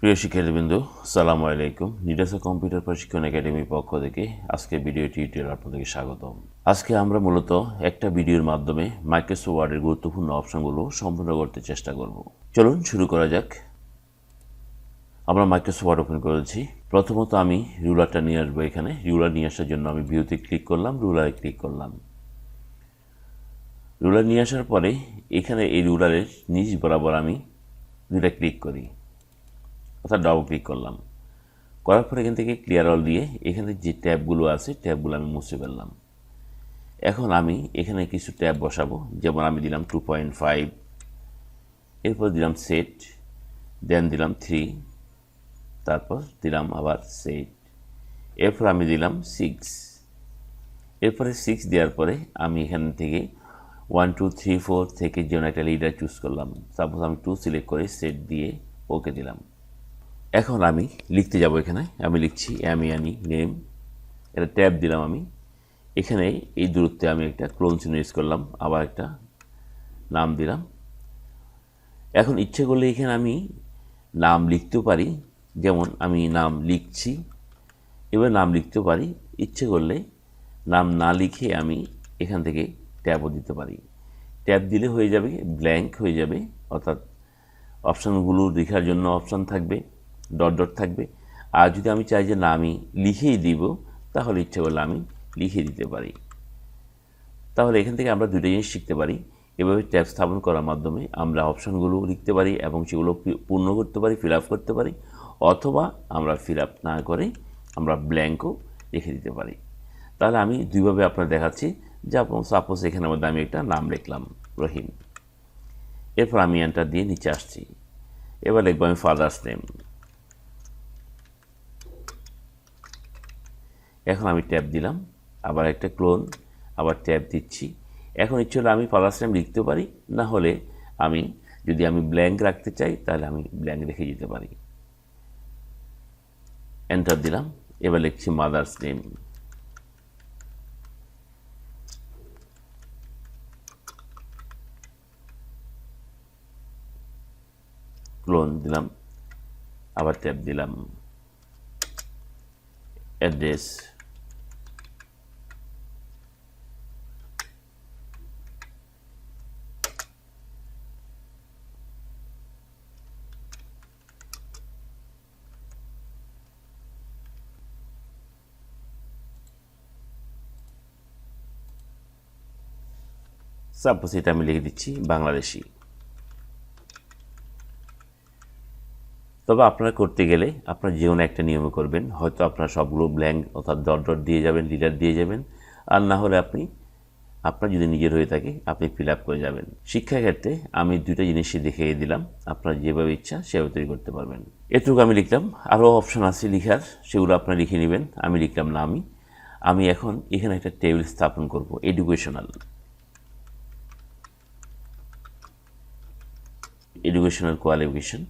প্রিয় শিক্ষার্থীবৃন্দ, আসসালামু আলাইকুম। নিডাসা কম্পিউটার প্রশিক্ষণ একাডেমির পক্ষ থেকে আজকে ভিডিও টিউটোরিয়াল আপনাদেরকে স্বাগতম। আজকে আমরা মূলত একটা ভিডিওর মাধ্যমে মাইক্রোসফট ওয়ার্ডের গুরুত্বপূর্ণ অপশনগুলো সম্পূর্ণ করতে চেষ্টা করব। চলুন শুরু করা যাক। আমরা মাইক্রোসফট ওয়ার্ড ওপেন করেছি। প্রথমত আমি রুলারটা নিয়ে আসবো। এখানে রুলার নিয়ে আসার জন্য আমি ভিউতে ক্লিক করলাম, রুলারে ক্লিক করলাম। রুলার নিয়ে আসার পরে এখানে এই রুলারের নিচ বরাবর আমি দুটা ক্লিক করি, অর্থাৎ ডাবল ক্লিক করলাম। করার পর এখান থেকে ক্লিয়ার অল দিয়ে এখানে যে ট্যাবগুলো আছে ট্যাবগুলো আমি মুছে ফেললাম। এখন আমি এখানে কিছু ট্যাব বসাবো, যেমন আমি দিলাম 2.5, এরপর দিলাম সেট, দেন দিলাম 3, তারপর দিলাম আবার সেট, এরপর আমি দিলাম 6, এরপরে 6 দেওয়ার পরে আমি এখান থেকে 1 2 3 4 থেকে যেন একটা লিডার চুজ করলাম। সাপোজ আমি 2 সিলেক্ট করে সেট দিয়ে ওকে দিলাম। এখন আমি লিখতে যাব। এখানে আমি লিখছি অ্যামিয়ানি নেম, এটা ট্যাব দিলাম আমি। এখানে এই দূরত্বে আমি একটা ক্লোন চিহ্ন ইউজ করলাম, আবার একটা নাম দিলাম। এখন ইচ্ছে করলে এখানে আমি নাম লিখতেও পারি, যেমন আমি নাম লিখছি, এবার নাম লিখতেও পারি। ইচ্ছে করলে নাম না লিখে আমি এখান থেকে ট্যাবও দিতে পারি। ট্যাব দিলে হয়ে যাবে ব্ল্যাঙ্ক হয়ে যাবে, অর্থাৎ অপশানগুলো লেখার জন্য অপশান থাকবে, ডট ডট থাকবে। আর যদি আমি চাই যে না আমি লিখেই দিব, তাহলে ইচ্ছে করলে আমি লিখে দিতে পারি। তাহলে এখান থেকে আমরা দুটো জিনিস শিখতে পারি। এভাবে ট্যাব স্থাপন করার মাধ্যমে আমরা অপশানগুলো লিখতে পারি এবং সেগুলো পূর্ণ করতে পারি, ফিল আপ করতে পারি, অথবা আমরা ফিল আপ না করে আমরা ব্ল্যাঙ্কও লিখে দিতে পারি। তাহলে আমি দুইভাবে আপনার দেখাচ্ছি। যেমন সাপোজ এখানের মধ্যে আমি একটা নাম লিখলাম রহিম, এরপর আমি এন্টার দিয়ে নিচে আসছি। এবার লিখবো আমি ফাদার্স নেম। এখন আমি ট্যাব দিলাম, আবার একটা ক্লোন, আবার ট্যাব দিচ্ছি। এখন ইচ্ছে হলে আমি ফাদার্স নেম লিখতে পারি, না হলে আমি যদি আমি ব্ল্যাঙ্ক রাখতে চাই তাহলে আমি ব্ল্যাঙ্ক রেখে দিতে পারি। এন্টার দিলাম। এবার লিখছি মাদার্স নেম। ক্লোন দিলাম, আবার ট্যাব দিলাম। অ্যাড্রেস, সাপোজ এটা আমি লিখে দিচ্ছি বাংলাদেশি। তবে আপনারা করতে গেলে আপনার যে কোনো একটা নিয়মে করবেন। হয়তো আপনার সবগুলো ব্ল্যাঙ্ক অর্থাৎ ডট ডট দিয়ে যাবেন, লিডার দিয়ে যাবেন, আর না হলে আপনি আপনার যদি নিজের হয়ে থাকে আপনি ফিল আপ করে যাবেন। শিক্ষাক্ষেত্রে আমি দুটো জিনিসই দেখিয়ে দিলাম, আপনার যেভাবে ইচ্ছা সেভাবে তৈরি করতে পারবেন। এটুকু আমি লিখলাম। আরও অপশন আছে লিখার, সেগুলো আপনারা লিখে নেবেন। আমি লিখলাম না, আমি এখন এখানে একটা টেবিল স্থাপন করব, এডুকেশনাল কোয়ালিফিকেশন।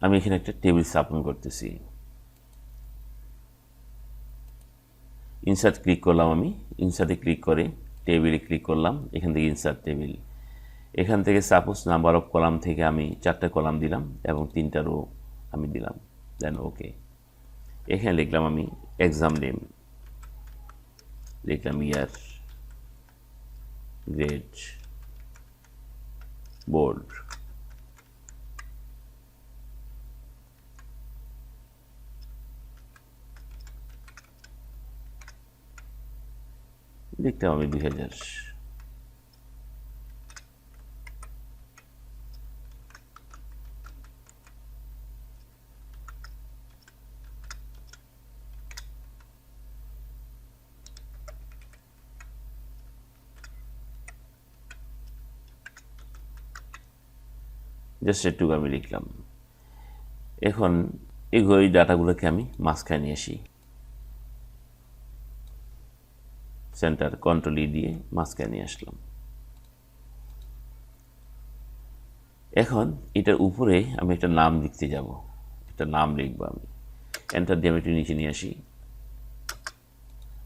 আমি এখানে একটা টেবিল স্থাপন করতেছি। ইনসার্ট ক্লিক করলাম। আমি ইনসার্টে ক্লিক করে টেবিলে ক্লিক করলাম। এখান থেকে ইনসার্ট টেবিল, এখান থেকে সাপোজ নাম্বার অফ কলাম থেকে আমি 4টা কলাম দিলাম এবং 3টা রো আমি দিলাম, দেন ওকে। এখানে লিখলাম আমি এক্সাম নেম, লিখলাম ইয়ার, গ্রেড, বোর্ড, লিখলাম আমি 2000। জাস্ট একটু আমি লিখলাম। এখন এই ডাটাগুলোকে আমি মাঝখানে নিয়ে আসি, সেন্টার কন্ট্রোল ই দিয়ে মাঝখানে নিয়ে আসলাম। এখন এটার উপরে আমি একটা নাম লিখতে যাব, একটা নাম লিখবো আমি। এন্টার দিয়ে আমি একটু নিচে নিয়ে আসি।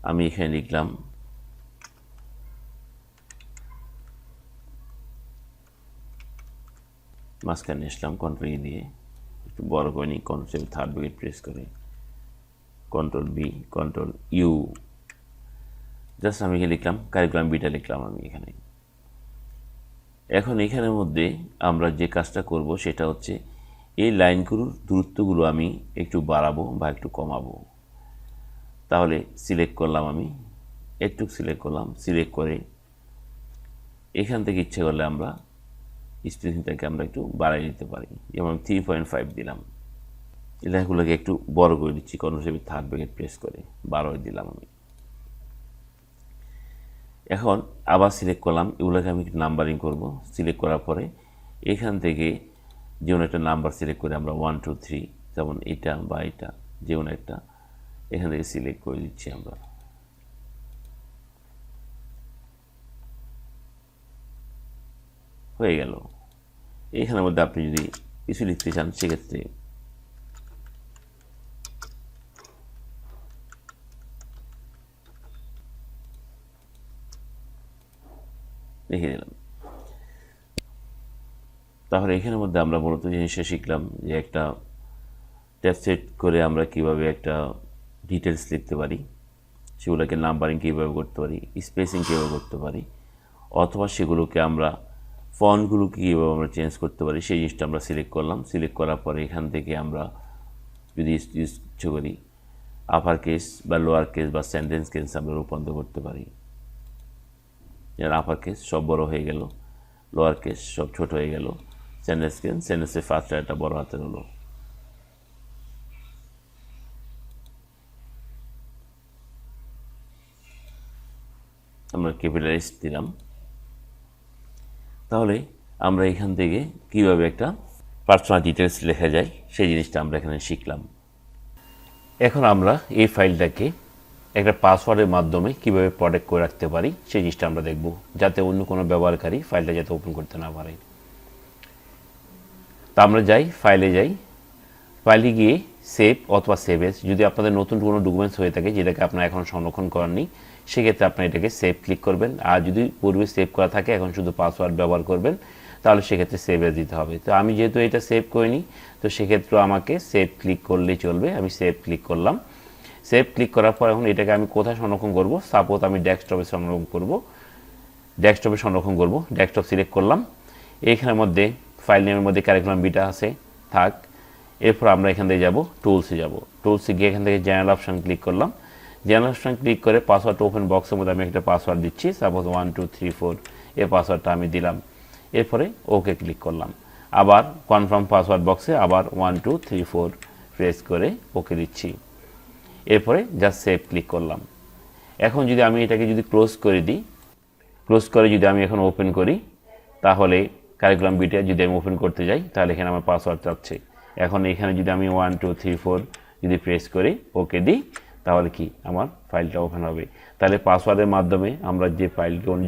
আমি এখানে লিখলাম মাঝখানে আসলাম কন্ট্রোল ই দিয়ে, একটু বড় করে নিই, কন্ট্রোল থার্ড ব্র্যাকেট প্রেস করে control B control U, just আমি লিখলাম কারিকুলাম বিটা লিখলাম আমি এখানে। এখন এখানের মধ্যে আমরা যে কাজটা করব সেটা হচ্ছে এই লাইনগুলোর দূরত্বগুলো আমি একটু বাড়াবো বা একটু কমাবো। তাহলে সিলেক্ট করলাম, আমি একটু সিলেক্ট করলাম, সিলেক্ট করে এখান থেকে ইচ্ছে করলে আমরা স্পেসিংটাকে আমরা একটু বাড়াই দিতে পারি, যেমন 3.5 দিলাম। এই লেখাগুলোকে একটু বড় করে দিচ্ছি, কন্ট্রোল থার্ড ব্র্যাকেট প্রেস করে 12 দিলাম আমি। এখন আবার সিলেক্ট করলাম, এগুলোকে আমি একটু নাম্বারিং করব। সিলেক্ট করার পরে এখান থেকে যে কোনো একটা নাম্বার সিলেক্ট করে আমরা 1 2 3, যেমন এটা বা এটা যে কোনো একটা এখান থেকে সিলেক্ট করে দিচ্ছি আমরা। হয়ে গেল। এখানের মধ্যে আপনি যদি কিছু লিখতে চান সেক্ষেত্রে লিখে দিলাম। তাহলে এখানের মধ্যে আমরা মূলত জিনিসটা শিখলাম যে একটা ট্যাব সেট করে আমরা কিভাবে একটা ডিটেলস লিখতে পারি, সেগুলোকে নাম্বারিং কীভাবে করতে পারি, স্পেসিং কীভাবে করতে পারি, অথবা সেগুলোকে আমরা ফন্টগুলোকে কীভাবে আমরা চেঞ্জ করতে পারি সেই জিনিসটা আমরা সিলেক্ট করলাম। সিলেক্ট করার পরে এখান থেকে আমরা যদি ইচ্ছে করি আপার কেস বা লোয়ার কেস বা সেন্টেন্স কেস আমরা রূপান্তর করতে পারি। যেমন আপার কেস সব বড় হয়ে গেল, লোয়ার কেস সব ছোট হয়ে গেল, সেন্টেন্স কেস সেন্টেন্সের ফার্স্ট লেটারটা বড় হাতের হলো। আমরা ক্যাপিটালাইজ দিলাম। তাহলে আমরা এখান থেকে কিভাবে একটা পার্সোনাল ডিটেলস লেখা যায় সেই জিনিসটা আমরা এখানে শিখলাম। এখন আমরা এই ফাইলটাকে একটা পাসওয়ার্ডের মাধ্যমে কিভাবে প্রোটেক্ট করে রাখতে পারি সেই জিনিসটা আমরা দেখব, যাতে অন্য কোনো ব্যবহারকারী ফাইলটা যাতে ওপেন করতে না পারে। তা আমরা যাই, ফাইলে যাই, ফাইলে গিয়ে সেভ অথবা সেভ এস, যদি আপনাদের নতুন কোনো ডকুমেন্টস হয়ে থাকে যেটাকে আপনারা এখন সংরক্ষণ করেননি সেক্ষেত্রে আপনি এটাকে সেভ ক্লিক করবেন। আর যদি পূর্বে সেভ করা থাকে এখন শুধু পাসওয়ার্ড ব্যবহার করবেন তাহলে সেক্ষেত্রে সেভ এস দিতে হবে। তো আমি যেহেতু এটা সেভ করিনি তো সেক্ষেত্রে আমাকে সেভ ক্লিক করলেই চলবে। আমি সেভ ক্লিক করলাম। সেভ ক্লিক করার পর এখন এটাকে আমি কোথায় সংরক্ষণ করব, সাপোজ আমি ডেস্কটপে সংরক্ষণ করব। ডেস্কটপ সিলেক্ট করলাম। এইখানের মধ্যে ফাইল নেমের মধ্যে কারিকুলাম বিটা আছে, থাক। এরপর আমরা এখান থেকে যাব টুলসে, টুলসে গিয়ে এখান থেকে জেনারেল অপশন ক্লিক করলাম। জেনারেল অপশন ক্লিক করে পাসওয়ার্ড ওপেন বক্সের মধ্যে আমি একটা পাসওয়ার্ড দিচ্ছি, সাপোজ 1 2 3 4 এই পাসওয়ার্ডটা আমি দিলাম। এরপরে ওকে ক্লিক করলাম। আবার কনফার্ম পাসওয়ার্ড বক্সে আবার 1 2 3 4 প্রেস করে ওকে দিচ্ছি। এরপরে জাস্ট সেভ ক্লিক করলাম। এখন যদি আমি এটাকে যদি ক্লোজ করে দিই, ক্লোজ করে যদি আমি এখন ওপেন করি তাহলে কারিকুলাম বিটা যদি আমি ওপেন করতে যাই তাহলে এখানে আমার পাসওয়ার্ড চাচ্ছে। এখন এখানে যদি আমি 1 2 3 4 যদি প্রেস করি ওকে দিই তাহলে কি আমার ফাইলটা ওপেন হবে। তাহলে পাসওয়ার্ডের মাধ্যমে আমরা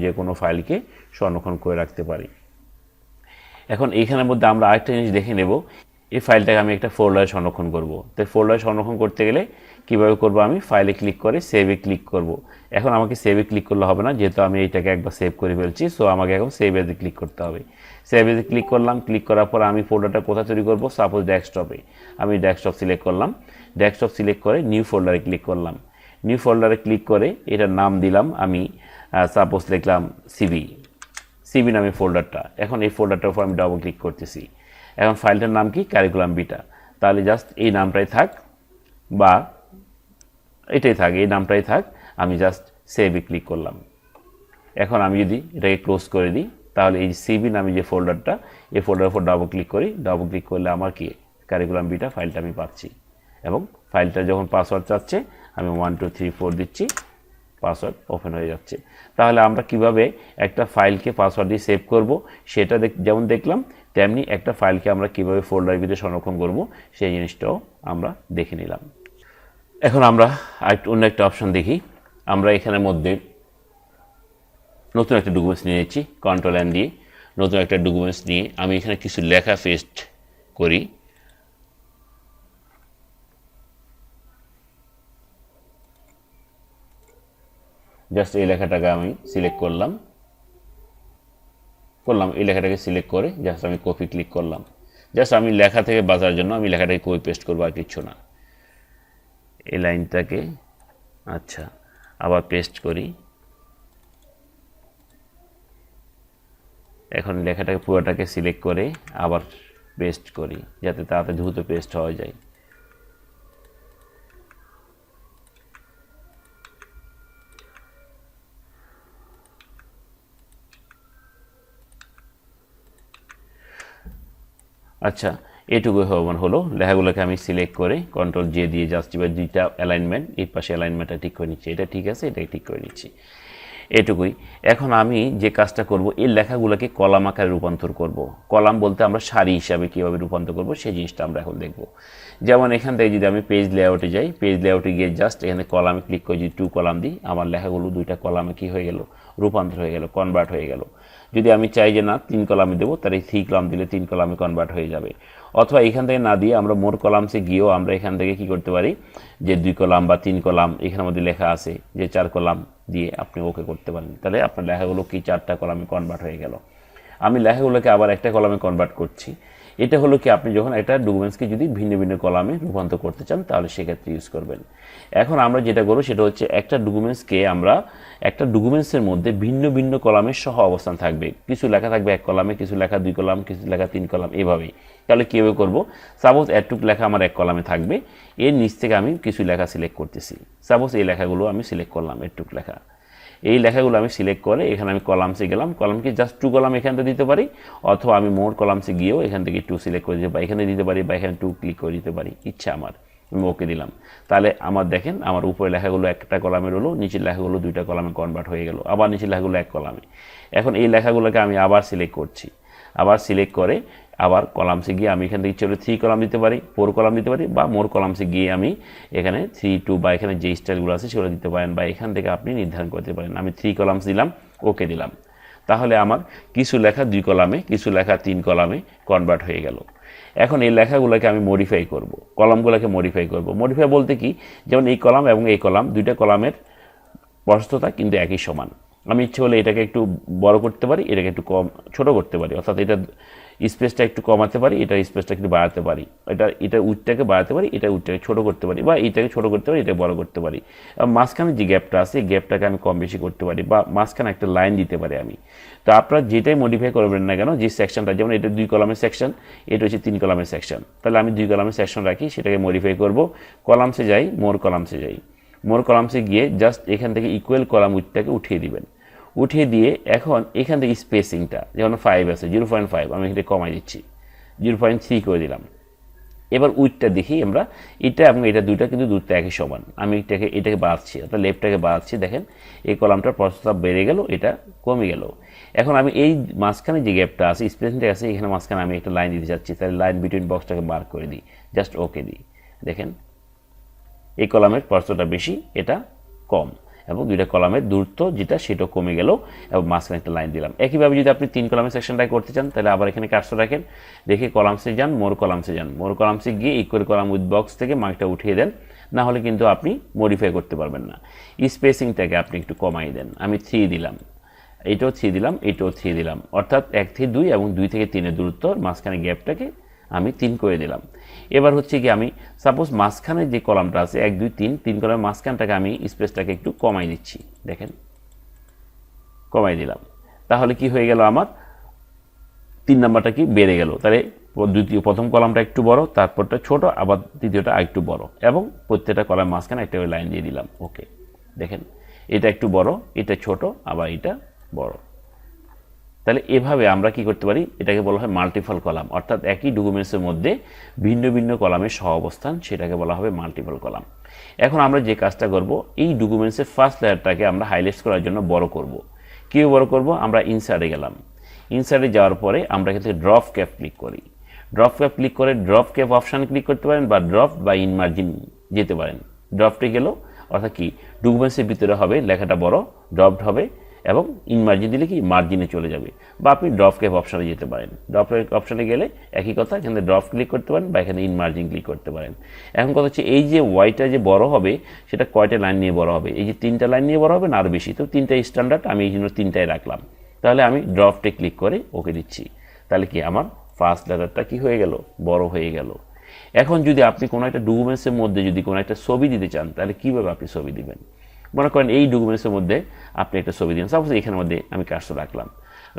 যে কোনো ফাইলকে সংরক্ষণ করে রাখতে পারি। এখন এইখানের মধ্যে আমরা আরেকটা জিনিস দেখে নেব, এই ফাইলটাকে আমি একটা ফোল্ডারে সংরক্ষণ করব। তো ফোল্ডারে সংরক্ষণ করতে গেলে কীভাবে করব, আমি ফাইলে ক্লিক করে সেভে ক্লিক করব। এখন আমাকে সেভে ক্লিক করলে হবে না, যেহেতু আমি এইটাকে একবার সেভ করে ফেলছি, সো আমাকে এখন সেভ এজে ক্লিক করতে হবে। সেভ এজে ক্লিক করলাম। ক্লিক করার পর আমি ফোল্ডারটা কোথায় তৈরি করব, সাপোজ ডেস্কটপে। আমি ডেস্কটপ সিলেক্ট করলাম। ডেস্কটপ সিলেক্ট করে নিউ ফোল্ডারে ক্লিক করলাম। নিউ ফোল্ডারে ক্লিক করে এটার নাম দিলাম আমি, সাপোজ লিখলাম সিবি নামে ফোল্ডারটা। এখন এই ফোল্ডারটার উপর আমি ডাবল ক্লিক করতেছি। এখন ফাইলটার নাম কি, কারিকুলাম বিটা। তাহলে জাস্ট এই নামটাই থাক বা এটাই থাক, এই নামটাই থাক। আমি জাস্ট সেভে ক্লিক করলাম। এখন আমি যদি এটাকে ক্লোজ করে দিই তাহলে এই সিবি নামে যে ফোল্ডারটা, এই ফোল্ডারের উপর ডাবল ক্লিক করি। ডাবল ক্লিক করলে আমার কি কারিকুলাম বিটা ফাইলটা আমি পাচ্ছি। এবং ফাইলটা যখন পাসওয়ার্ড চাচ্ছে আমি 1 2 3 4 দিচ্ছি, পাসওয়ার্ড ওপেন হয়ে যাচ্ছে। তাহলে আমরা কিভাবে একটা ফাইলকে পাসওয়ার্ড দিয়ে সেভ করব সেটা যেমন দেখলাম, তেমনি একটা ফাইলকে আমরা কিভাবে ফোল্ডারের ভিতরে সংরক্ষণ করব সেই জিনিসটাও আমরা দেখে নিলাম। এখন আমরা অন্য একটা অপশন দেখি। আমরা এখানের মধ্যে নতুন একটা ডকুমেন্টস নিয়ে নিচ্ছি, কন্ট্রোল এন দিয়ে নতুন একটা ডকুমেন্টস নিয়ে আমি এখানে কিছু লেখা পেস্ট করি। জাস্ট এই লেখাটাকে আমি সিলেক্ট করলাম, এই লেখাটাকে সিলেক্ট করে জাস্ট আমি কপি ক্লিক করলাম। জাস্ট আমি লেখা থেকে বাঁচার জন্য আমি লেখাটাকে কপি পেস্ট করবো, আর কিচ্ছু না। এই লাইনটাকে আচ্ছা আবার পেস্ট করি। এখন লেখাটাকে পুরোটাকে সিলেক্ট করে আবার পেস্ট করি, যাতে তাড়াতাড়ি দ্রুত পেস্ট হয়ে যায়। আচ্ছা, এটুকু হলো। লেখাগুলোকে আমি সিলেক্ট করে কন্ট্রোল জে দিয়ে জাস্ট এবার দুইটা অ্যালাইনমেন্ট, এই পাশে অ্যালাইনমেন্টটা ঠিক করে নিচ্ছি, এটা ঠিক আছে, এটাকে ঠিক করে নিচ্ছি, এটুকুই। এখন আমি যে কাজটা করব, এই লেখাগুলোকে কলাম আকারে রূপান্তর করব। কলাম বলতে আমরা সারি হিসাবে কীভাবে রূপান্তর করব সেই জিনিসটা আমরা এখন দেখব। যেমন এখান থেকে যদি আমি পেজ লেআউটে যাই, পেজ লেআউটে গিয়ে জাস্ট এখানে কলামে ক্লিক করে যদি 2 কলাম দিই, আমার লেখাগুলো 2টা কলামে কী হয়ে গেল, রূপান্তর হয়ে গেল, কনভার্ট হয়ে গেল। যদি আমি চাই যে না 3 কলামে দেবো, তাহলে 3 কলাম দিলে 3 কলামে কনভার্ট হয়ে যাবে। অথবা এখান থেকে না দিয়ে আমরা মোর কলামসে গিয়েও আমরা এখান থেকে কি করতে পারি, যে 2 কলাম বা 3 কলাম এখানের মধ্যে লেখা আছে, যে 4 কলাম দিয়ে আপনি ওকে করতে পারেন। তাহলে আপনার লেখাগুলো কি 4টা কলামে কনভার্ট হয়ে গেল। আমি লেখাগুলোকে আবার একটা কলামে কনভার্ট করছি। এটা হলো কি, আপনি যখন একটা ডকুমেন্টসকে যদি ভিন্ন ভিন্ন কলামে রূপান্তর করতে চান তাহলে সেক্ষেত্রে ইউজ করবেন। এখন আমরা যেটা করবো সেটা হচ্ছে একটা ডকুমেন্টসকে আমরা একটা ডকুমেন্টসের মধ্যে ভিন্ন ভিন্ন কলামের সহ অবস্থান থাকবে, কিছু লেখা থাকবে 1 কলামে, কিছু লেখা 2 কলাম, কিছু লেখা 3 কলাম, এভাবেই। তাহলে কীভাবে করবো, সাপোজ এটুক লেখা আমার 1 কলামে থাকবে, এর নিচ থেকে আমি কিছু লেখা সিলেক্ট করতেছি। সাপোজ এই লেখাগুলো আমি সিলেক্ট করলাম, এটুক লেখা, এই লেখাগুলো আমি সিলেক্ট করে এখানে আমি কলামসে গেলাম, কলামকে জাস্ট 2 কলাম এখান থেকে দিতে পারি, অথবা আমি মোর কলামসে গিয়েও এখান থেকে 2 সিলেক্ট করে দিতে পারি, এখানে দিতে পারি বা এখানে 2 ক্লিক করে দিতে পারি, ইচ্ছা আমার, আমি ওকে দিলাম। তাহলে আমার দেখেন আমার উপরে লেখাগুলো একটা কলামের হলো, নিচের লেখাগুলো 2টা কলামে কনভার্ট হয়ে গেল, আবার নিচের লেখাগুলো 1 কলামে। এখন এই লেখাগুলোকে আমি আবার সিলেক্ট করছি, আবার সিলেক্ট করে আবার কলামসে গিয়ে আমি এখান থেকে চলে 3 কলাম দিতে পারি, 4 কলাম দিতে পারি, বা মোর কলামসে গিয়ে আমি এখানে 3, 2 বা এখানে যে স্টাইলগুলো আছে সেগুলো দিতে পারেন, বা এখান থেকে আপনি নির্ধারণ করতে পারেন। আমি 3 কলামস দিলাম, ওকে দিলাম। তাহলে আমার কিছু লেখা 2 কলামে, কিছু লেখা 3 কলামে কনভার্ট হয়ে গেল। এখন এই লেখাগুলোকে আমি মডিফাই করব, কলামগুলোকে মডিফাই করব। মডিফাই বলতে কি, যেমন এই কলাম এবং এই কলাম 2টা কলামের প্রশস্ততা কিন্তু একই সমান। আমি ইচ্ছে হলে এটাকে একটু বড় করতে পারি, এটাকে একটু কম ছোট করতে পারি, অর্থাৎ এটা স্পেসটা একটু কমাতে পারি, এটা স্পেসটা একটু বাড়াতে পারি, এটা উইডথটাকে বাড়াতে পারি, এটা উইডথটাকে ছোট করতে পারি, বা এইটাকে ছোট করতে পারি, এটা বড় করতে পারি। মাঝখানে যে গ্যাপটা আছে এই গ্যাপটাকে আমি কম বেশি করতে পারি, বা মাঝখানে একটা লাইন দিতে পারি আমি। তো আপনারা যেটাই মডিফাই করবেন না কেন, যে সেকশনটা, যেমন এটা 2 কলামের সেকশন, এটা হচ্ছে 3 কলামের সেকশন, তাহলে আমি 2 কলামের সেকশন রাখি, সেটাকে মডিফাই করব। কলামসে যাই, মোর কলামসে যাই, মোর কলামসে গিয়ে জাস্ট এখান থেকে ইকুয়াল কলাম উইডথটাকে উঠিয়ে দিবেন, উঠিয়ে দিয়ে এখন এখান থেকে স্পেসিংটা যেমন 5 আছে, 0.5 আমি এখানে কমাই দিচ্ছি, 0.3 করে দিলাম। এবার উইডথটা দেখি আমরা, এটা এবং এটা 2টা কিন্তু দূরত্ব একই সমান, আমি এটাকে বাড়াচ্ছি, অর্থাৎ লেফটটাকে বাড়াচ্ছি, দেখেন এই কলামটার প্রস্থতা বেড়ে গেল, এটা কমে গেল। এখন আমি এই মাঝখানে যে গ্যাপটা আছে, স্পেসিংটা আছে, এখানে মাঝখানে আমি একটা লাইন দিতে চাচ্ছি, তাহলে লাইন বিটুইন বক্সটাকে মার্ক করে দিই, জাস্ট ওকে দিই। দেখেন এই কলামের প্রস্থতা বেশি, এটা কম, এবং 2টা কলামের দূরত্ব যেটা সেটাও কমে গেল, এবং মাঝখানে একটা লাইন দিলাম। একইভাবে যদি আপনি 3 কলামের সেকশনটাই করতে চান, তাহলে আবার এখানে কার্সর রাখেন, দেখে কলামসে যান, মোর কলামসে যান, মোর কলামসে গিয়ে ইকুয়াল কলাম উইথ বক্স থেকে মার্কটা উঠিয়ে দেন, না হলে কিন্তু আপনি মডিফাই করতে পারবেন না। স্পেসিংটাকে আপনি একটু কমাই দেন, আমি 3 দিলাম, এইটাও 3 দিলাম, এইটাও 3 দিলাম, অর্থাৎ 1 থেকে 2 এবং 2 থেকে 3-এর দূরত্ব, মাঝখানে গ্যাপটাকে আমি 3 করে দিলাম। এবার হচ্ছে কি, আমি সাপোজ মাঝখানে যে কলামটা আছে 1, 2, 3 কলামের মাঝখানটাকে আমি স্পেসটাকে একটু কমাই দিচ্ছি, দেখেন কমাই দিলাম। তাহলে কি হয়ে গেল, আমার 3 নাম্বারটা কি বেড়ে গেল। তাহলে প্রথম কলামটা একটু বড়, তারপরটা ছোট, আবার দ্বিতীয়টা একটু বড়, এবং প্রত্যেকটা কলামের মাঝখানে একটা লাইন দিয়ে দিলাম, ওকে। দেখেন এটা একটু বড়, এটা ছোট, আবার এটা বড়। তাহলে এভাবে আমরা কি করতে পারি, এটাকে বলা হয় মাল্টিপল কলাম, অর্থাৎ একই ডকুমেন্টসের মধ্যে ভিন্ন ভিন্ন কলামের সহ অবস্থান, সেটাকে বলা হবে মাল্টিপল কলাম। এখন আমরা যে কাজটা করব, এই ডকুমেন্টসের ফার্স্ট লেয়ারটাকে আমরা হাইলাইট করার জন্য বড় করব। কীভাবে বড় করব, আমরা ইনসার্টে গেলাম, ইনসার্টে যাওয়ার পরে আমরা এখান থেকে ড্রপ ক্যাপ ক্লিক করি, ড্রপ ক্যাপ ক্লিক করে ড্রপ ক্যাপ অপশানে ক্লিক করতে পারেন, বা ড্রপ বা ইন মার্জিন যেতে পারেন। ড্রপটে গেল, অর্থাৎ কি ডকুমেন্টসের ভিতরে হবে লেখাটা বড়, ড্রপড হবে, এবং ইন মার্জিন দিলে কি মার্জিনে চলে যাবে, বা আপনি ড্রপ ক্যাপ অপশানে যেতে পারেন। ড্রপ ক্যাপ অপশানে গেলে একই কথা, এখানে ড্রপ ক্লিক করতে পারেন, বা এখানে ইন মার্জিন ক্লিক করতে পারেন। এখন কথা হচ্ছে, এই যে ওয়াইটা যে বড় হবে, সেটা কয়টা লাইন নিয়ে বড় হবে, এই যে 3টা লাইন নিয়ে বড় হবে না আরও বেশি, তো 3টা স্ট্যান্ডার্ড, আমি এই জন্য 3টাই রাখলাম। তাহলে আমি ড্রপটে ক্লিক করে ওকে দিচ্ছি, তাহলে কি আমার ফার্স্ট লেটারটা কি হয়ে গেল, বড় হয়ে গেল। এখন যদি আপনি কোনো একটা ডকুমেন্টসের মধ্যে যদি কোনো একটা ছবি দিতে চান, তাহলে কীভাবে আপনি ছবি দিবেন? মনে করেন এই ডকুমেন্টসের মধ্যে আপনি একটা ছবি দিন, সাপোজ এখানের মধ্যে আমি কার্সর রাখলাম,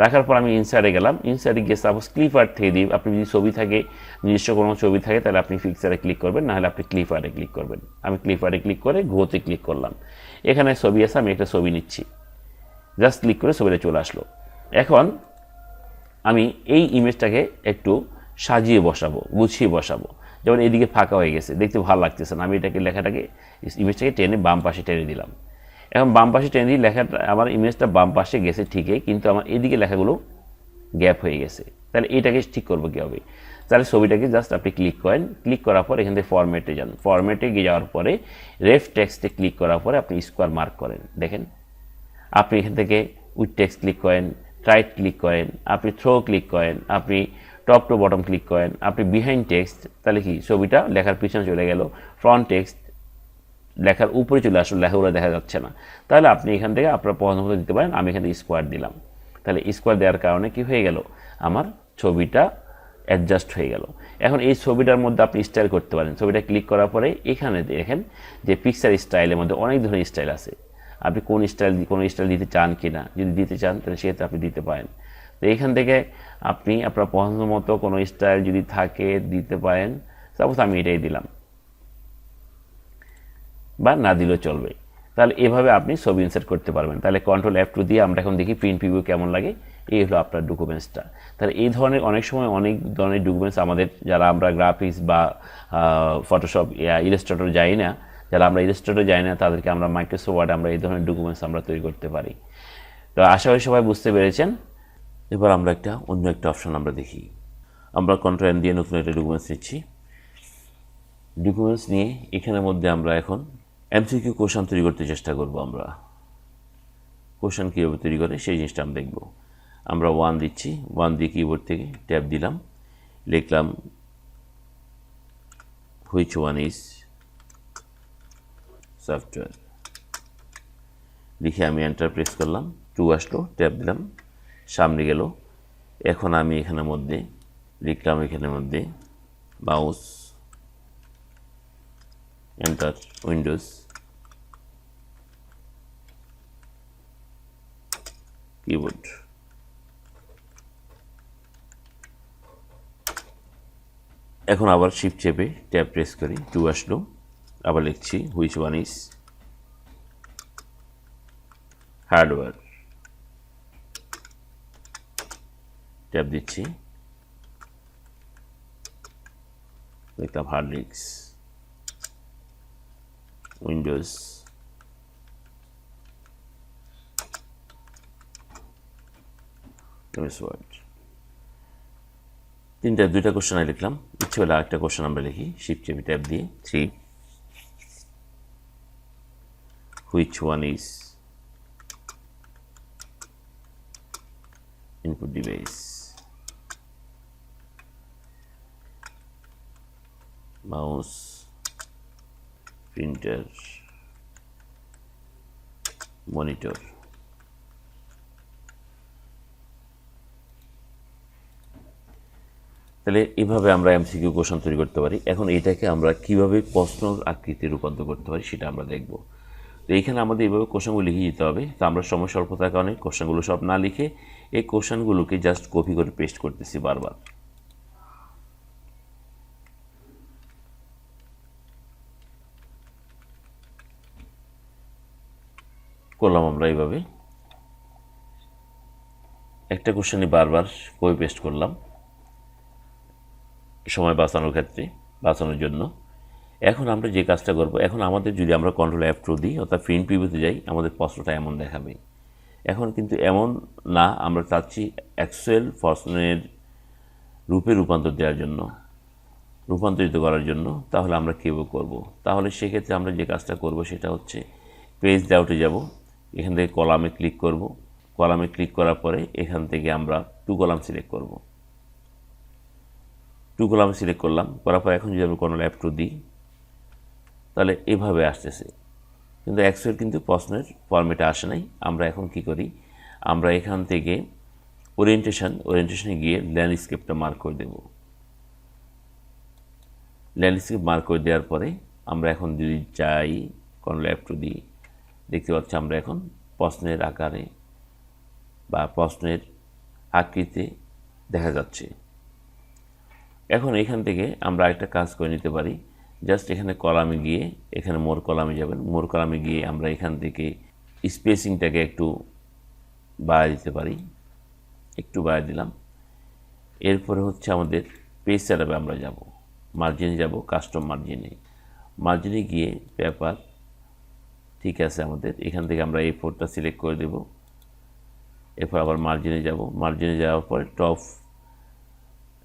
রাখার পর আমি ইনসাইডে গেলাম, ইনসাইডে গিয়ে সাপোজ ক্লিপ আর্ট থেকে দিই। আপনি যদি ছবি থাকে, নিজস্ব কোনো ছবি থাকে, তাহলে আপনি পিকচারে ক্লিক করবেন, নাহলে আপনি ক্লিপ আর্টে ক্লিক করবেন। আমি ক্লিপ আর্টে ক্লিক করে গ্রোতে ক্লিক করলাম, এখানে ছবি আছে, আমি একটা ছবি নিচ্ছি, জাস্ট ক্লিক করে ছবিটা চলে আসলো। এখন আমি এই ইমেজটাকে একটু সাজিয়ে বসাবো, গুছিয়ে বসাবো। যেমন এদিকে ফাঁকা হয়ে গেছে, দেখতে ভালো লাগতেছে না, আমি এটাকে লেখাটাকে ইমেজটাকে টেনে বাম পাশে টেনে দিলাম। এখন বাম পাশে টেনে দিয়ে লেখাটা, আমার ইমেজটা বাম পাশে গেছে ঠিকই, কিন্তু আমার এদিকে লেখাগুলো গ্যাপ হয়ে গেছে। তাহলে এটাকে ঠিক করবো কীভাবে? তাহলে ছবিটাকে জাস্ট আপনি ক্লিক করেন, ক্লিক করার পর এখান থেকে ফরম্যাটে যান, ফরম্যাটে গিয়ে যাওয়ার পরে রেফ টেক্সটে ক্লিক করার পরে আপনি স্কোয়ার মার্ক করেন। দেখেন আপনি এখান থেকে উইথ টেক্সট ক্লিক করেন, রাইট ক্লিক করেন, আপনি থ্রো ক্লিক করেন, আপনি টপ টু বটম ক্লিক করেন, আপনি বিহাইন্ড টেক্সট, তাহলে কি ছবিটা লেখার পিছনে চলে গেল। ফ্রন্ট টেক্সট লেখার উপরে চলে আসলো, লেখাগুলো দেখা যাচ্ছে না। তাহলে আপনি এখান থেকে আপনার পছন্দ মতো দিতে পারেন। আমি এখান থেকে স্কোয়ার দিলাম, তাহলে স্কোয়ার দেওয়ার কারণে কি হয়ে গেল, আমার ছবিটা অ্যাডজাস্ট হয়ে গেল। এখন এই ছবিটার মধ্যে আপনি স্টাইল করতে পারেন। ছবিটা ক্লিক করার পরে এখানে দেখেন যে পিকচার স্টাইলের মধ্যে অনেক ধরনের স্টাইল আছে, আপনি কোনো স্টাইল দিতে চান কি না, যদি দিতে চান তাহলে সেক্ষেত্রে আপনি দিতে পারেন। তো এখান থেকে আপনি আপনার পছন্দ মতো কোনো স্টাইল যদি থাকে দিতে পারেন। সাপোজ আমি এটাই দিলাম, বা না দিলেও চলবে। তাহলে এভাবে আপনি ছবি ইনসার্ট করতে পারবেন। তাহলে কন্ট্রোল F2 দিয়ে আমরা এখন দেখি প্রিন্ট প্রিভিউ কেমন লাগে। এই হলো আপনার ডকুমেন্টসটা। তাহলে এই ধরনের অনেক সময় অনেক ধরনের ডকুমেন্টস আমাদের, যারা আমরা গ্রাফিক্স বা ফটোশপ ইলাস্ট্রেটর যাই না, যারা আমরা ইলাস্ট্রেটর যাই না, তাদেরকে আমরা মাইক্রোসফট ওয়ার্ড আমরা এই ধরনের ডকুমেন্টস আমরা তৈরি করতে পারি। তো আশা করি সবাই বুঝতে পেরেছেন। এবার আমরা অন্য একটা অপশন আমরা দেখি। আমরা কন্ট্রোল N দিয়ে নতুন একটা ডকুমেন্টস নিচ্ছি। ডকুমেন্টস নিয়ে এখানের মধ্যে আমরা এখন MCQ কোশ্চেন তৈরি করতে চেষ্টা করব। আমরা কোশ্চেন কীভাবে তৈরি করে সেই জিনিসটা আমরা দেখব। আমরা 1 দিচ্ছি, 1 দিয়ে কিবোর্ড থেকে ট্যাব দিলাম, লিখলাম হুইচ ওয়ান ইজ সফটওয়্যার, লিখে আমি এন্টার প্রেস করলাম, 2 আসলো, ট্যাব দিলাম, সামনে গেল। এখন আমি এখানের মধ্যে লিখলাম, এখানের মধ্যে মাউস, এন্টার, উইন্ডোজ, কিবোর্ড। এখন আবার শিফট চেপে ট্যাব প্রেস করি, 2 আসলো, আবার লিখছি which one is hardware, tab দিচ্ছি, লিখলাম হার্ড ডিস্ক, উইন্ডোজ, ওয়ার্ড। দুইটা কোশ্চেন লিখলাম, ইচ্ছে হলে আরেকটা কোশ্চেন আমরা লিখি, শিফট চেপে ট্যাব দিয়ে 3, which one is input device, mouse, printer, monitor. তাহলে এভাবে আমরা MCQ কোশ্চেন তৈরি করতে পারি। এখন এটাকে আমরা কিভাবে প্রশ্ন আকৃতি রূপান্তর করতে পারি সেটা আমরা দেখব। তো এইখানে আমাদের এইভাবে কোশ্চেনগুলো লিখে দিতে হবে। তো আমরা সময় স্বল্পতার কারণে কোশ্চেনগুলো সব না লিখে এই কোশ্চেনগুলোকে জাস্ট কপি করে পেস্ট করতেছি বারবার। করলাম আমরা এইভাবে একটা কোশ্চেনই বারবার কপি পেস্ট করলাম সময় বাঁচানোর জন্য। এখন আমরা যে কাজটা করব, এখন আমাদের যদি আমরা কন্ট্রোল F2 দিই অর্থাৎ প্রিন্ট প্রিভিউতে যাই, আমাদের প্রশ্নটা এমন দেখাবে। এখন কিন্তু এমন না, আমরা চাচ্ছি অ্যাকচুয়াল প্রশ্নের রূপে রূপান্তরিত করার জন্য। তাহলে আমরা কীভাবে করব? তাহলে সেক্ষেত্রে আমরা যে কাজটা করব সেটা হচ্ছে পেজ লেআউটে যাব, এখান থেকে কলামে ক্লিক করব, কলামে ক্লিক করার পরে এখান থেকে আমরা 2 কলাম সিলেক্ট করব, 2 কলাম সিলেক্ট করলাম, করার পর এখন যদি আমি কন্ট্রোল F2 দিই তাহলে এভাবে আসতেছে, কিন্তু অ্যাকচুয়াল কিন্তু প্রশ্নের ফর্মেটে আসে নাই। আমরা এখন কি করি, আমরা এখান থেকে ওরিয়েন্টেশনে গিয়ে ল্যান্ডস্কেপটা মার্ক করে দেব। ল্যান্ডস্কেপ মার্ক করে দেওয়ার পরে আমরা এখন যদি যাই কন্ট্রোল F2 দিই, দেখতে পাচ্ছি আমরা এখন প্রশ্নের আকারে বা প্রশ্নের আকৃতিতে দেখা যাচ্ছে। এখন এখান থেকে আমরা একটা কাজ করে নিতে পারি, জাস্ট এখানে কলামে গিয়ে এখানে মোর কলামে যাবেন, মোর কলামে গিয়ে আমরা এখান থেকে স্পেসিংটাকে একটু বাড়ায় দিতে পারি, একটু বাড়ায় দিলাম। এরপরে হচ্ছে আমাদের পেজ সেটআপে আমরা যাব, মার্জিনে যাব, কাস্টম মার্জিনে গিয়ে পেপার ঠিক আছে আমাদের, এখান থেকে আমরা এই ফোরটা সিলেক্ট করে দেব। এরপর আবার মার্জিনে যাব, মার্জিনে যাওয়ার পরে টপ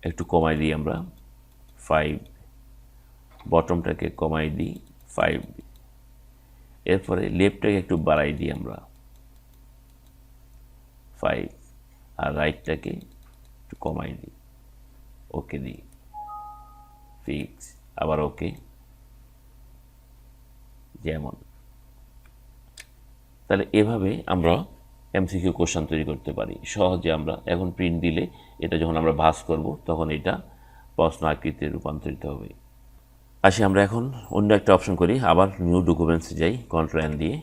একটু কমাই দিই আমরা 5, বটমটাকে কমাই দিই 5, এরপরে লেফটটাকে একটু বাড়াই দিই আমরা 5, আর রাইটটাকে একটু কমাই দিই, ওকে দিই, ফিক্স, আবার ওকে। যেমন তাহলে এভাবে আমরা এমসিকিউ কোশ্চেন তৈরি করতে পারি সহজে। আমরা এখন প্রিন্ট দিলে এটা যখন আমরা ভাঁজ করব তখন এটা প্রশ্ন আকৃতিতে রূপান্তরিত হবে। আসি আমরা এখন অন্য একটা অপশন করি, আবার নিউ ডকুমেন্টসে যাই কন্ট্রোল N দিয়ে।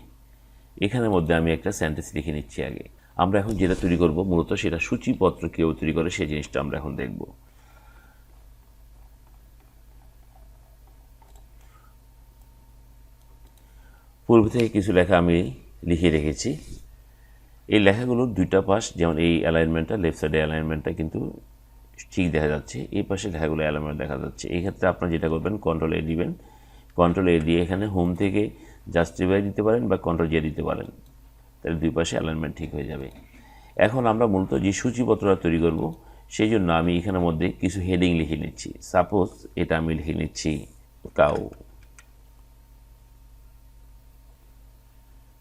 এখানের মধ্যে আমি একটা সেন্টেন্স লিখে নিচ্ছি আগে। আমরা এখন যেটা তৈরি করব মূলত সেটা সূচিপত্র কেউ তৈরি করে সেই জিনিসটা আমরা এখন দেখব। পূর্ব থেকে কিছু লেখা আমি লিখে রেখেছি। এই লেখাগুলোর দুইটা পাশ, যেমন এই অ্যালাইনমেন্টটা, লেফট সাইডে অ্যালাইনমেন্টটা কিন্তু ঠিক দেখা যাচ্ছে, এই পাশে লেখাগুলো অ্যালাইনমেন্ট দেখা যাচ্ছে। এই ক্ষেত্রে আপনারা যেটা করবেন কন্ট্রোল A দিবেন, কন্ট্রোল A দিয়ে এখানে হোম থেকে জাস্টিফাই দিতে পারেন বা কন্ট্রোল J দিতে পারেন, তাহলে দুই পাশে অ্যালাইনমেন্ট ঠিক হয়ে যাবে। এখন আমরা মূলত যে সূচিপত্রটা তৈরি করব সেই জন্য আমি এখানের মধ্যে কিছু হেডিং লিখে নিচ্ছি। সাপোজ এটা আমি লিখে নিচ্ছি কাউ,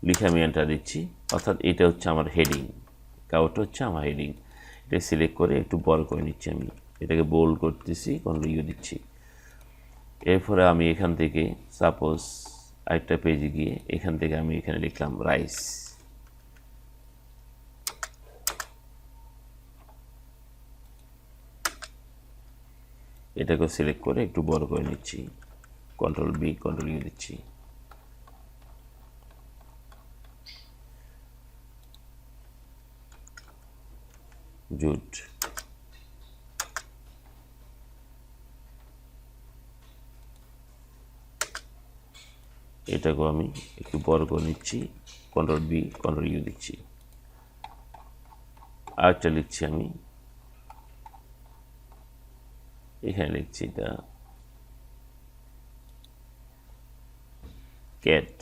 লিখে আমি এন্টার দিচ্ছি, অর্থাৎ এটা হচ্ছে আমার হেডিং, কাউটা হচ্ছে আমার হেডিং। এটা সিলেক্ট করে একটু বড় করে নিচ্ছি, আমি এটাকে বোল্ড করতেছি, কন্ট্রোল ইউ দিচ্ছি। এরপরে আমি এখান থেকে সাপোজ আরেকটা পেজে গিয়ে এখান থেকে আমি এখানে লিখলাম রাইস, এটাকে সিলেক্ট করে একটু বড় করে নিচ্ছি, কন্ট্রোল B কন্ট্রোল ইউ দিচ্ছি। জুট, এটাকেও আমি একটু বড় করে নিচ্ছি, কন্ট্রোল B কন্ট্রোল ইউ দিচ্ছি। আরেকটা লিখছি আমি, এখানে লিখছি এটা ক্যাট,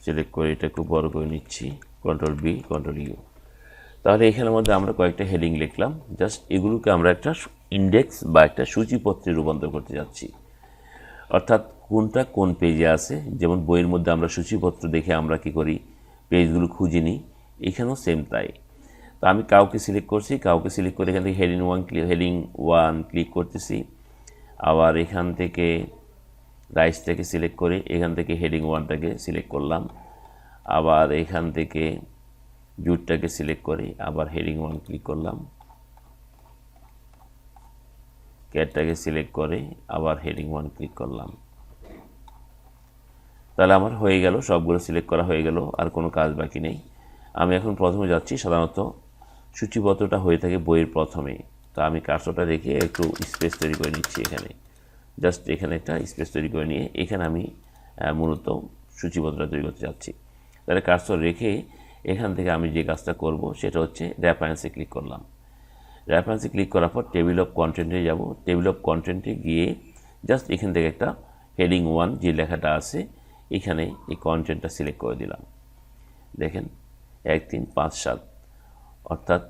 সিলেক্ট করে এটাকে বড় করে নিচ্ছি, কন্ট্রোল B কন্ট্রোল ইউ। তাহলে এখানের মধ্যে আমরা কয়েকটা হেডিং লিখলাম, জাস্ট এগুলোকে আমরা একটা ইন্ডেক্স বা একটা সূচিপত্রে রূপান্তর করতে যাচ্ছি। অর্থাৎ কোনটা কোন পেজে আছে, যেমন বইয়ের মধ্যে আমরা সূচিপত্র দেখে আমরা কি করি পেজগুলো খুঁজে নিই, এখানেও সেম তাই। তো আমি কাউকে সিলেক্ট করছি, কাউকে সিলেক্ট করে এখান থেকে হেডিং ওয়ান ক্লিক করতেছি, আবার এখান থেকে রাইসটাকে সিলেক্ট করে এখান থেকে হেডিং ওয়ানটাকে সিলেক্ট করলাম, আবার এখান থেকে জুটটাকে সিলেক্ট করে আবার হেডিং ওয়ান ক্লিক করলাম, ক্যাটটাকে সিলেক্ট করে আবার হেডিং ওয়ান ক্লিক করলাম। তাহলে আমার হয়ে গেল, সবগুলো সিলেক্ট করা হয়ে গেল, আর কোনো কাজ বাকি নেই। আমি এখন প্রথমে যাচ্ছি, সাধারণত সূচিপত্রটা হয়ে থাকে বইয়ের প্রথমে, তো আমি কার্সরটা রেখে একটু স্পেস তৈরি করে নিচ্ছি, এখানে জাস্ট এখানে একটা স্পেস তৈরি করে নিয়ে এখানে আমি মূলত সূচিপত্রটা তৈরি করতে যাচ্ছি। তাহলে কার্সর রেখে এখান থেকে আমি যে কাজটা করব সেটা হচ্ছে রেফারেন্সে ক্লিক করলাম। রেফারেন্সে ক্লিক করার পর টেবিল অফ কন্টেন্টে যাব, টেবিল অফ কন্টেন্টে গিয়ে জাস্ট এখান থেকে একটা হেডিং ওয়ান যে লেখাটা আছে এখানে এই কন্টেন্টটা সিলেক্ট করে দিলাম। দেখেন 1 3 5 7, অর্থাৎ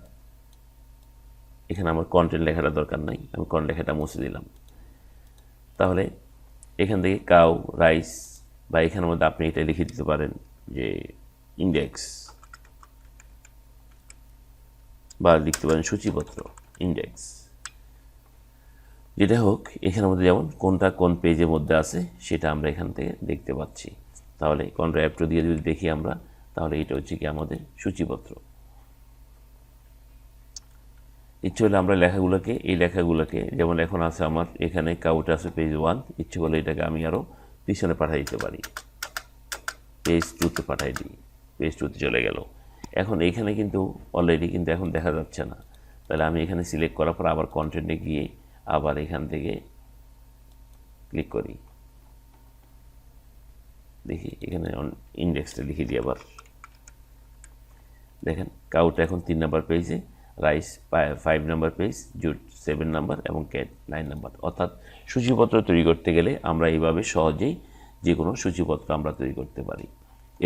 এখানে আমার কন্টেন্ট লেখাটা দরকার নাই, আমি কন্টেন্ট লেখাটা মুছে দিলাম। তাহলে এখান থেকে কাউ, রাইস বা এখানের মধ্যে আপনি এটা লিখে দিতে পারেন যে ইন্ডেক্স, বা লিখতে পারেন সূচিপত্র ইন্ডেক্স। যেটা হোক এখানের মধ্যে যেমন কোনটা কোন পেজের মধ্যে আছে সেটা আমরা এখান থেকে দেখতে পাচ্ছি। তাহলে কন্ট্রোল F2 দিয়ে যদি দেখি আমরা, তাহলে এটা হচ্ছে কি আমাদের সূচিপত্র। ইচ্ছে হলে আমরা এই লেখাগুলোকে যেমন এখন আছে আমার এখানে কাউট আছে পেজ 1, ইচ্ছে করলে এটাকে আমি আরও পিছনে পাঠিয়ে দিতে পারি, পেজ 2তে পাঠিয়ে দিই, পেজ 2তে চলে গেল। এখন এইখানে কিন্তু অলরেডি কিন্তু এখন দেখা যাচ্ছে না। তাহলে আমি এখানে সিলেক্ট করার পর আবার কন্টেন্টে গিয়ে আবার এখান থেকে ক্লিক করি, দেখি এখানে ইন্ডেক্সটা লিখে দিই আবার। দেখেন কাউট এখন 3 নম্বর পেজে, রাইস 5 নম্বর পেজ, জুট 7 নম্বর এবং ক্যাট 9 নম্বর। অর্থাৎ সূচিপত্র তৈরি করতে গেলে আমরা এইভাবে সহজেই যে কোনো সূচিপত্র আমরা তৈরি করতে পারি।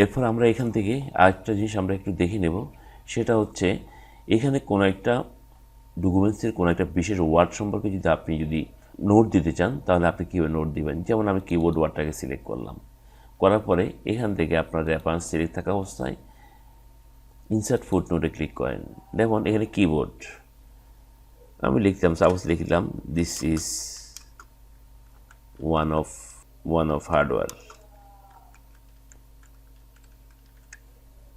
এরপর আমরা এখান থেকে আরেকটা জিনিস আমরা একটু দেখে নেব, সেটা হচ্ছে এখানে কোনো একটা ডকুমেন্টসের কোনো একটা বিশেষ ওয়ার্ড সম্পর্কে আপনি যদি নোট দিতে চান, তাহলে আপনি কীভাবে নোট দিবেন। যেমন আমি কিবোর্ড ওয়ার্ডটাকে সিলেক্ট করলাম, করার পরে এখান থেকে আপনার রেফারেন্স সিলেক্ট থাকা অবস্থায় ইনসার্ট ফুটনোটে ক্লিক করেন। দেখুন এখানে কিবোর্ড আমি লিখলাম, সাপোজ লিখলাম this is one of hardware,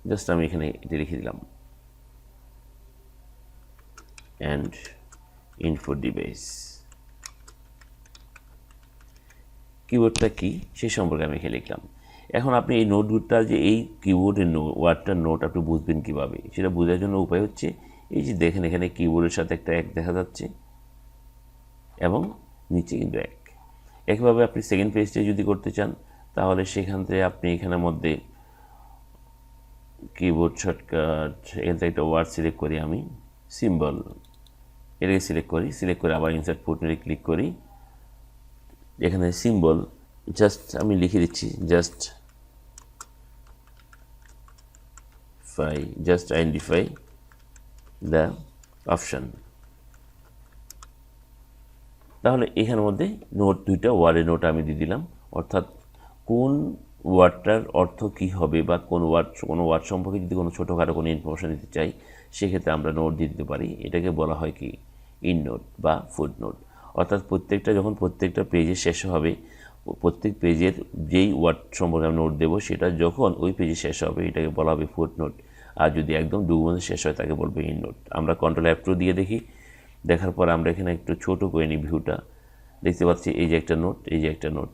just আমি এখানে এটা লিখে দিলাম, অ্যান্ড ইনপুট ডিভাইস। কিবোর্ডটা কি সে সম্পর্কে আমি এখানে লিখলাম। এখন আপনি এই নোটগুলোটা যে এই কিবোর্ডের ওয়ার্ডটার নোট আপনি বুঝবেন কীভাবে, সেটা বোঝার জন্য উপায় হচ্ছে এই যে দেখেন এখানে কিবোর্ডের সাথে একটা এক দেখা যাচ্ছে এবং নিচে কিন্তু একইভাবে আপনি সেকেন্ড পেজটা যদি করতে চান, তাহলে সেখান থেকে আপনি এখানের মধ্যে কিবোর্ড শর্টকাট এখান থেকে একটা ওয়ার্ড সিলেক্ট করি, আমি সিম্বল এটাকে সিলেক্ট করে আবার ইনসার্ট ফুটনোটে ক্লিক করি। এখানে সিম্বল জাস্ট আমি লিখে দিচ্ছি, জাস্ট আইডেন্টিফাই দ্য অপশন। তাহলে এখানের মধ্যে নোট দুইটা ওয়ার্ডের নোট আমি দিয়ে দিলাম, অর্থাৎ কোন ওয়ার্ডটার অর্থ কী হবে বা কোনো ওয়ার্ড সম্পর্কে যদি কোনো ছোটোখাটো কোনো ইনফরমেশন দিতে চাই, সেক্ষেত্রে আমরা নোট দিয়ে দিতে পারি। এটাকে বলা হয় কি ইন নোট বা ফুট নোট। অর্থাৎ প্রত্যেকটা পেজের শেষে হবে, প্রত্যেক পেজের যেই ওয়ার্ড সম্পর্কে আমি নোট দেবো সেটা যখন ওই পেজে শেষ হবে এটাকে বলা হবে ফুট নোট, আর যদি একদম ডকুমেন্টে শেষ হয় তাকে বলবে ইন নোট। আমরা কন্ট্রোল F2 দিয়ে দেখি, দেখার পর আমরা এখানে একটু ছোটো করে নিই ভিউটা, দেখতে পাচ্ছি এই যে একটা নোট, এই যে একটা নোট,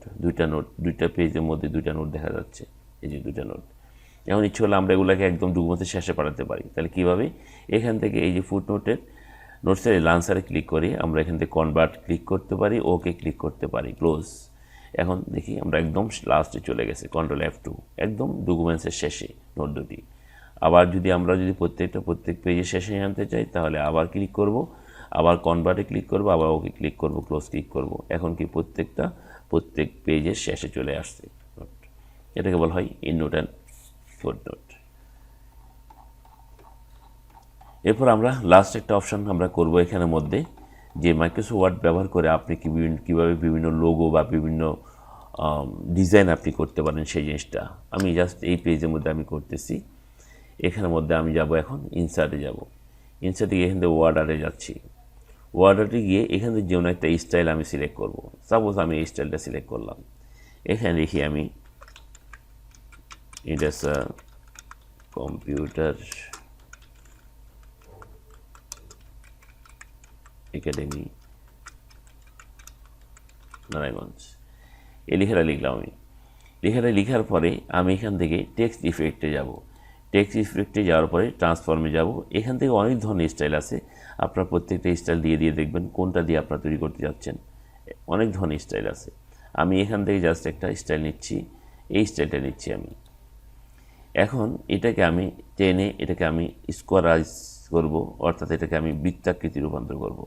দুইটা পেজের মধ্যে দুইটা নোট দেখা যাচ্ছে, এই যে দুইটা নোট। এখন ইচ্ছে হলে আমরা এগুলোকে একদম ডকুমেন্টের শেষে পাঠাতে পারি। তাহলে কীভাবে, এখান থেকে এই যে ফুট নোটসের লান্সারে ক্লিক করে আমরা এখান থেকে কনভার্ট ক্লিক করতে পারি, ওকে ক্লিক করতে পারি, ক্লোজ। এখন দেখি আমরা একদম লাস্টে চলে গেছে, কন্ট্রোল F2 একদম ডকুমেন্টসের শেষে নোট দুটি। আবার আমরা যদি প্রত্যেক পেজের শেষে আনতে চাই, তাহলে আবার ক্লিক করব, আবার কনভার্টে ক্লিক করব, আবার ওকে ক্লিক করব, ক্লোজ ক্লিক করব। এখন কি প্রত্যেক পেজের শেষে চলে আসছে নোট। এটাকে বলা হয় in note and foot note. এরপর আমরা লাস্ট একটা অপশান আমরা করব এখানের মধ্যে, যে মাইক্রোসফট ওয়ার্ড ব্যবহার করে আপনি কীভাবে বিভিন্ন লোগো বা বিভিন্ন ডিজাইন আপনি করতে পারেন সেই জিনিসটা। আমি জাস্ট এই পেজের মধ্যে আমি করতেছি। এখানের মধ্যে আমি যাব, এখন ইনসার্টে যাব, ইনসার্টে গিয়ে এখান থেকে ওয়ার্ডারে যাচ্ছি, ওয়ার্ডারে গিয়ে এখান থেকে যেমন একটা স্টাইল আমি সিলেক্ট করব। সাপোজ আমি এই স্টাইলটা সিলেক্ট করলাম, এখানে লিখি আমি it's a computer academy Narayanganj, এই লেখাটা লিখলাম। আমি লেখাটা লেখার পরে আমি এখান থেকে টেক্সট ইফেক্টে যাব, টেক্সট ইফেক্টে যাওয়ার পরে ট্রান্সফর্মে যাব। এখান থেকে অনেক ধরনের স্টাইল আছে, আপনার প্রত্যেকটা স্টাইল দিয়ে দেখবেন কোনটা দিয়ে আপনারা তৈরি করতে যাচ্ছেন। অনেক ধরনের স্টাইল আছে, আমি এখান থেকে জাস্ট একটা স্টাইল নিচ্ছি, এই স্টাইলটা নিচ্ছি আমি। এখন এটাকে আমি টেনে এটাকে আমি স্কোয়ারাইজ করব, অর্থাৎ এটাকে আমি বৃত্তাকৃতি রূপান্তর করব।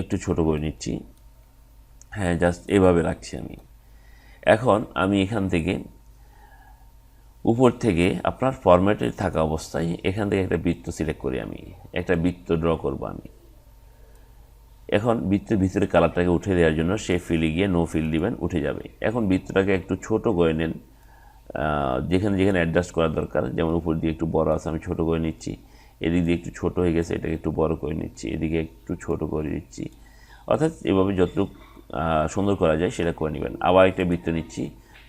একটু ছোট করে নিচ্ছি, হ্যাঁ জাস্ট এভাবে রাখছি আমি। এখন আমি এখান থেকে উপর থেকে আপনার ফরম্যাটে থাকা অবস্থায় এখান থেকে একটা বৃত্ত সিলেক্ট করি, আমি একটা বৃত্ত ড্র করব আমি। এখন বৃত্তের ভিতরে কালারটাকে উঠে দেওয়ার জন্য সে ফিলে গিয়ে নো ফিল দিবেন, উঠে যাবে। এখন বৃত্তটাকে একটু ছোট করে নেন, যেখানে অ্যাডজাস্ট করার দরকার, যেমন উপর দিয়ে একটু বড় আছে আমি ছোট করে নিচ্ছি। এদিক দিয়ে একটু ছোট হয়ে গেছে, এটাকে একটু বড় করে নিচ্ছি, এদিকে একটু ছোট করে দিচ্ছি। অর্থাৎ এভাবে যতটুকু সুন্দর করা যায় সেটা করে নেবেন। আবার একটা বৃত্ত নিচ্ছি,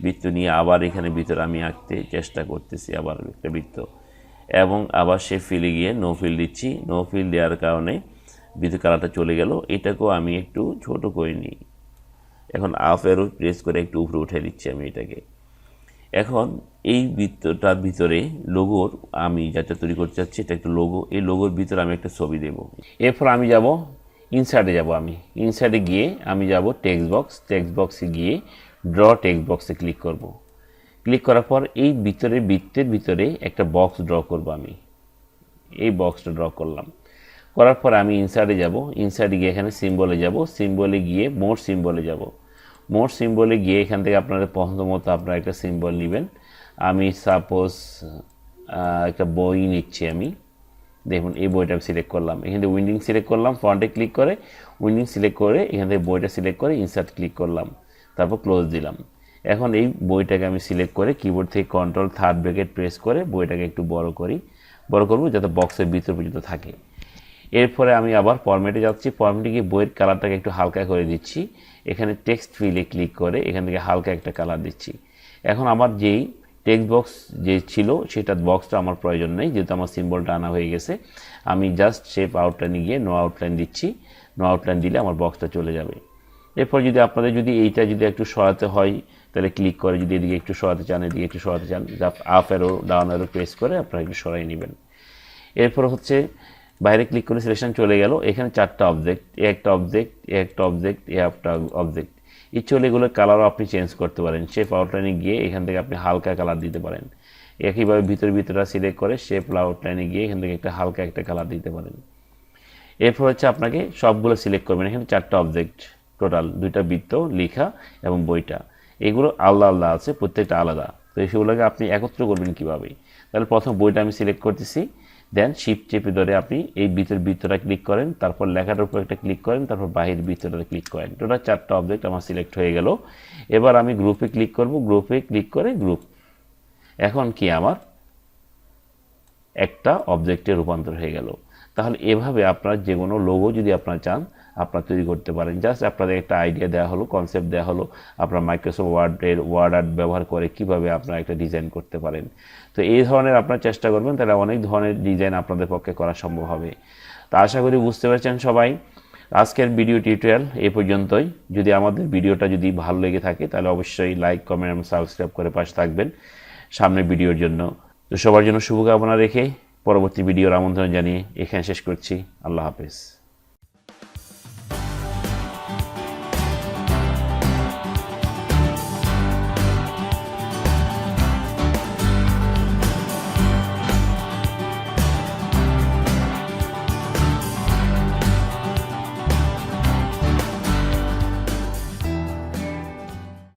বৃত্ত নিয়ে আবার এখানে ভিতরে আমি আঁকতে চেষ্টা করতেছি আবার একটা বৃত্ত, এবং আবার সে ফিলে গিয়ে নো ফিল দিচ্ছি। নো ফিল দেওয়ার কারণে বৃত্ত কালারটা চলে গেল। এটাকেও আমি একটু ছোট করে নিই। এখন আপ অ্যারো প্রেস করে একটু উপরে উঠে দিচ্ছি আমি এটাকে। এখন এই বৃত্তটার ভিতরে লোগোর আমি যেটা তৈরি করতে চাচ্ছি এটা একটা লোগো। এই লোগোর ভিতরে আমি একটা ছবি দেব। এরপর আমি যাব ইনসার্টে, যাব আমি ইনসার্টে গিয়ে আমি যাব টেক্সট বক্স, টেক্সট বক্সে গিয়ে ড্র টেক্সট বক্সে ক্লিক করব। ক্লিক করার পর এই বৃত্তের ভিতরে একটা বক্স ড্র করব। আমি এই বক্সটা ড্র করলাম। করার পর আমি ইনসার্টে যাব, ইনসার্টে গিয়ে এখানে সিম্বলে যাব, সিম্বলে গিয়ে মোর সিম্বলে যাব। মোর সিম্বলে গিয়ে এখান থেকে আপনাদের পছন্দ মতো আপনারা একটা সিম্বল নেবেন। আমি সাপোজ একটা বই নিচ্ছি। আমি দেখুন এই বইটা আমি সিলেক্ট করলাম, এখান থেকে উইন্ডিং সিলেক্ট করলাম, ফন্টে ক্লিক করে উইন্ডিং সিলেক্ট করে এখান থেকে বইটা সিলেক্ট করে ইনসার্ট ক্লিক করলাম, তারপর ক্লোজ দিলাম। এখন এই বইটাকে আমি সিলেক্ট করে কিবোর্ড থেকে কন্ট্রোল থার্ড ব্র্যাকেট প্রেস করে বইটাকে একটু বড় করব যাতে বক্সের ভিতর পর্যন্ত থাকে। এরপরে আমি আবার ফরম্যাটে যাচ্ছি, ফরম্যাটে গিয়ে বইয়ের কালারটাকে একটু হালকা করে দিচ্ছি। এখানে টেক্সট ফিলে ক্লিক করে এখান থেকে হালকা একটা কালার দিচ্ছি। এখন আমার যেই টেক্সট বক্স যে ছিল সেটা বক্সটা আমার প্রয়োজন নেই, যেহেতু আমার সিম্বলটা আনা হয়ে গেছে। আমি জাস্ট শেপ আউটলাইনে গিয়ে নো আউটলাইন দিচ্ছি। নো আউটলাইন দিলে আমার বক্সটা চলে যাবে। এরপর যদি আপনাদের এইটা যদি একটু সরাতে হয় তাহলে ক্লিক করে, যদি এদিকে একটু সরাতে চান, এদিকে একটু সরাতে চান, up arrow down arrow press করে আপনারা একটু সরাই নেবেন। এরপর বাইরে ক্লিক করে সিলেকশন চলে গেল। এখানে 4টা অবজেক্ট, একটা অবজেক্ট, একটা অবজেক্ট, একটা অবজেক্ট। ইচ্ছে এগুলো কালারও আপনি চেঞ্জ করতে পারেন। শেপ আউটলাইনে গিয়ে এখান থেকে আপনি হালকা কালার দিতে পারেন। একইভাবে ভিতরটা সিলেক্ট করে শেপ আউটলাইনে গিয়ে এখান থেকে একটা হালকা একটা কালার দিতে পারেন। এরপর আপনাকে সবগুলো সিলেক্ট করবেন। এখানে 4টা অবজেক্ট টোটাল, 2টা বৃত্ত, লেখা এবং বইটা, এগুলো আলাদা আলাদা আছে, প্রত্যেকটা আলাদা। তো সেগুলোকে আপনি একত্র করবেন কীভাবে? তাহলে প্রথম বইটা আমি সিলেক্ট করতেছি, দেন শিফট চেপে ধরে আপনি এই বৃত্তটা ক্লিক করেন, তারপর লেখাটার উপর একটা ক্লিক করেন, তারপর বাহির বৃত্তটা ক্লিক করেন। টোটাল 4টা অবজেক্ট আমার সিলেক্ট হয়ে গেল। এবার আমি গ্রুপে ক্লিক করব, গ্রুপে ক্লিক করে গ্রুপ। এখন কি আমার একটা অবজেক্টে রূপান্তর হয়ে গেল। তাহলে এভাবে আপনার যে কোনো লোগো যদি আপনারা চান আপনারা তৈরি করতে পারেন। জাস্ট আপনাদের একটা আইডিয়া দেওয়া হলো, কনসেপ্ট দেওয়া হলো, আপনার মাইক্রোসফট ওয়ার্ড আর্ট ব্যবহার করে কিভাবে আপনারা একটা ডিজাইন করতে পারেন। তো এই ধরনের আপনারা চেষ্টা করবেন, তাহলে অনেক ধরনের ডিজাইন আপনাদের পক্ষে করা সম্ভব হবে। তা আশা করি বুঝতে পারছেন সবাই। আজকের ভিডিও টিউটোরিয়াল এই পর্যন্তই। যদি আমাদের ভিডিওটা যদি ভালো লেগে থাকে তাহলে অবশ্যই লাইক, কমেন্ট এবং সাবস্ক্রাইব করে পাশে থাকবেন সামনের ভিডিওর জন্য। তো সবার জন্য শুভকামনা রেখে পরবর্তী ভিডিওর আমন্ত্রণ জানিয়ে এখানে শেষ করছি। আল্লাহ হাফেজ।